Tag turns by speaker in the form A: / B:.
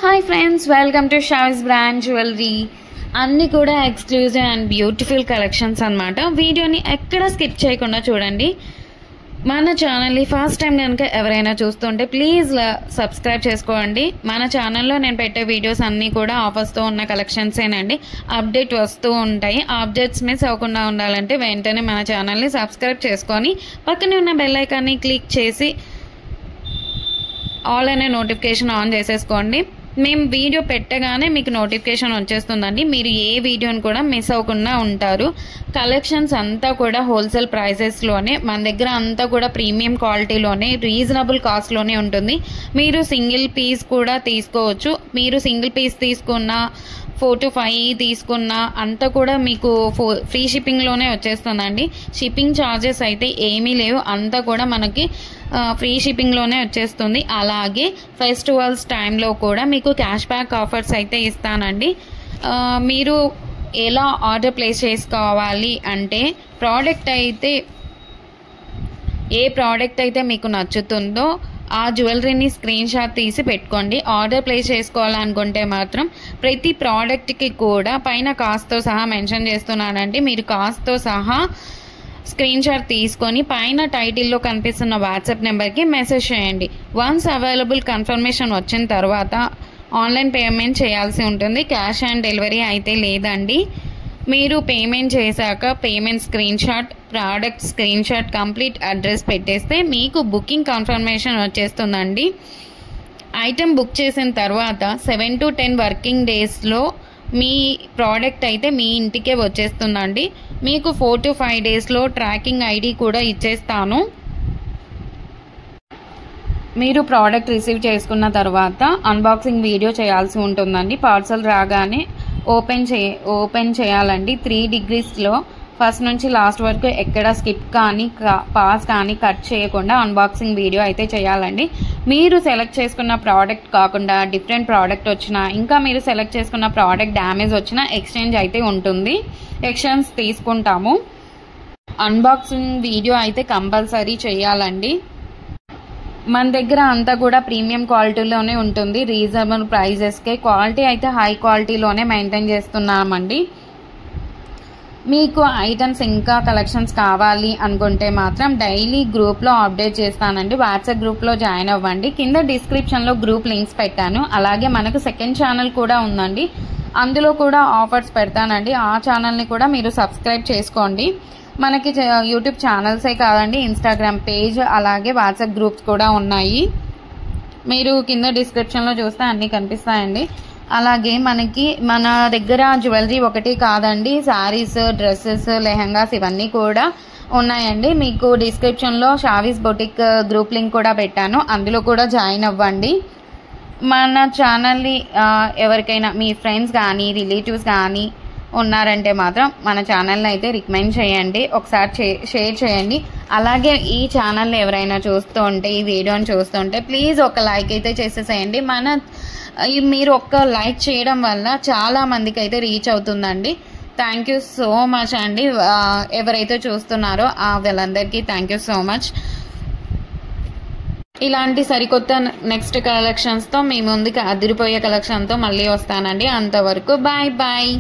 A: Hi friends, welcome to షావిస్ brand jewellery. అన్నీ కూడా ఎక్స్క్లూజివ్ అండ్ బ్యూటిఫుల్ కలెక్షన్స్ అన్నమాట. వీడియోని ఎక్కడ స్కిప్ చేయకుండా చూడండి. మన ఛానల్ని ఫస్ట్ టైం కనుక ఎవరైనా చూస్తుంటే ప్లీజ్ సబ్స్క్రైబ్ చేసుకోండి. మన ఛానల్లో నేను పెట్టే వీడియోస్ అన్నీ కూడా ఆఫర్స్తో ఉన్న కలెక్షన్సేనండి. అప్డేట్ వస్తూ ఉంటాయి. ఆ అప్డేట్స్ మిస్ అవ్వకుండా ఉండాలంటే వెంటనే మన ఛానల్ని సబ్స్క్రైబ్ చేసుకొని పక్కనే ఉన్న బెల్ ఐకాన్ని క్లిక్ చేసి ఆల్ అనే నోటిఫికేషన్ ఆన్ చేసేసుకోండి. మేము వీడియో పెట్టగానే మీకు నోటిఫికేషన్ వచ్చేస్తుందండి. మీరు ఏ వీడియోని కూడా మిస్ అవ్వకుండా ఉంటారు. కలెక్షన్స్ అంతా కూడా హోల్సేల్ ప్రైసెస్లోనే, మన దగ్గర అంతా కూడా ప్రీమియం క్వాలిటీలోనే, రీజనబుల్ కాస్ట్లోనే ఉంటుంది. మీరు సింగిల్ పీస్ కూడా తీసుకోవచ్చు. మీరు సింగిల్ పీస్ తీసుకున్న 4 to 5 తీసుకున్న అంతా కూడా మీకు ఫ్రీ షిప్పింగ్లోనే వచ్చేస్తుందండి. షిప్పింగ్ ఛార్జెస్ అయితే ఏమీ లేవు, అంతా కూడా మనకి ఫ్రీ షిప్పింగ్లోనే వచ్చేస్తుంది. అలాగే ఫెస్టివల్స్ టైంలో కూడా మీకు క్యాష్ బ్యాక్ ఆఫర్స్ అయితే ఇస్తానండి. మీరు ఎలా ఆర్డర్ ప్లేస్ చేసుకోవాలి అంటే, ఏ ప్రోడక్ట్ అయితే మీకు నచ్చుతుందో ఆ జ్యువెలరీని స్క్రీన్ షాట్ తీసి పెట్టుకోండి. ఆర్డర్ ప్లేస్ చేసుకోవాలనుకుంటే మాత్రం ప్రతి ప్రోడక్ట్కి కూడా పైన కాస్ట్తో సహా మెన్షన్ చేస్తున్నానండి. మీరు కాస్ట్తో సహా స్క్రీన్ షాట్ తీసుకొని పైన టైటిల్లో కనిపిస్తున్న వాట్సాప్ నెంబర్కి మెసేజ్ చేయండి. వన్స్ అవైలబుల్ కన్ఫర్మేషన్ వచ్చిన తర్వాత ఆన్లైన్ పేమెంట్ చేయాల్సి ఉంటుంది. క్యాష్ ఆన్ డెలివరీ అయితే లేదండి. మీరు పేమెంట్ చేశాక payment screen shot, product screen shot, complete address పెట్టేస్తే మీకు బుకింగ్ కన్ఫర్మేషన్ వచ్చేస్తుందండి. ఐటెం బుక్ చేసిన తర్వాత 7 to 10 వర్కింగ్ డేస్లో మీ ప్రోడక్ట్ అయితే మీ ఇంటికే వచ్చేస్తుందండి. మీకు 4 to 5 డేస్లో ట్రాకింగ్ ఐడి కూడా ఇచ్చేస్తాను. మీరు ప్రోడక్ట్ రిసీవ్ చేసుకున్న తర్వాత అన్బాక్సింగ్ వీడియో చేయాల్సి ఉంటుందండి. పార్సల్ రాగానే ఓపెన్ చేయాలండి. 3 degreesలో ఫస్ట్ నుంచి లాస్ట్ వరకు ఎక్కడ స్కిప్ కానీ పాస్ కానీ కట్ చేయకుండా అన్బాక్సింగ్ వీడియో అయితే చేయాలండి. మీరు సెలెక్ట్ చేసుకున్న ప్రోడక్ట్ కాకుండా డిఫరెంట్ ప్రోడక్ట్ వచ్చినా, ఇంకా మీరు సెలెక్ట్ చేసుకున్న ప్రోడక్ట్ డ్యామేజ్ వచ్చినా ఎక్స్చేంజ్ అయితే ఉంటుంది. ఎక్స్చేంజ్ తీసుకుంటాము. అన్బాక్సింగ్ వీడియో అయితే కంపల్సరీ చేయాలండి. మన దగ్గర అంతా కూడా ప్రీమియం క్వాలిటీలోనే ఉంటుంది. రీజనబుల్ ప్రైజెస్కే క్వాలిటీ అయితే హై క్వాలిటీలోనే మెయింటైన్ చేస్తున్నామండి. మీకు ఐటమ్స్ ఇంకా కలెక్షన్స్ కావాలి అనుకుంటే మాత్రం డైలీ గ్రూప్లో అప్డేట్ చేస్తానండి. వాట్సాప్ గ్రూప్లో జాయిన్ అవ్వండి. కింద డిస్క్రిప్షన్లో గ్రూప్ లింక్స్ పెట్టాను. అలాగే మనకు సెకండ్ ఛానల్ కూడా ఉందండి. అందులో కూడా ఆఫర్స్ పెడతానండి. ఆ ఛానల్ని కూడా మీరు సబ్స్క్రైబ్ చేసుకోండి. మనకి యూట్యూబ్ ఛానల్సే కాదండి, ఇన్స్టాగ్రామ్ పేజ్ అలాగే వాట్సాప్ గ్రూప్స్ కూడా ఉన్నాయి. మీరు కింద డిస్క్రిప్షన్లో చూస్తే అన్నీ కనిపిస్తాయండి. అలాగే మన దగ్గర జ్యువెలరీ ఒకటి కాదండి, శారీస్, డ్రెస్సెస్, లెహంగాస్ ఇవన్నీ కూడా ఉన్నాయండి. మీకు డిస్క్రిప్షన్లో షావిస్ బొటిక్ గ్రూప్ లింక్ కూడా పెట్టాను. అందులో కూడా జాయిన్ అవ్వండి. మన ఛానల్ని ఎవరికైనా మీ ఫ్రెండ్స్ కానీ రిలేటివ్స్ కానీ ఉన్నారంటే మాత్రం మన ఛానల్ని అయితే రికమెండ్ చేయండి. ఒకసారి షేర్ చేయండి. అలాగే ఈ ఛానల్ని ఎవరైనా చూస్తుంటే, ఈ వీడియోని చూస్తుంటే ప్లీజ్ ఒక లైక్ అయితే చేసేసేయండి. మీరు ఒక్క లైక్ చేయడం వల్ల చాలా మందికి అయితే రీచ్ అవుతుందండి. థ్యాంక్ యూ సో మచ్ అండి. ఎవరైతే చూస్తున్నారో వాళ్ళందరికీ థ్యాంక్ యూ సో మచ్. ఇలాంటి సరికొత్త నెక్స్ట్ కలెక్షన్స్తో మీ ముందుకి అదిరిపోయే కలెక్షన్తో మళ్ళీ వస్తానండి. అంతవరకు బాయ్ బాయ్.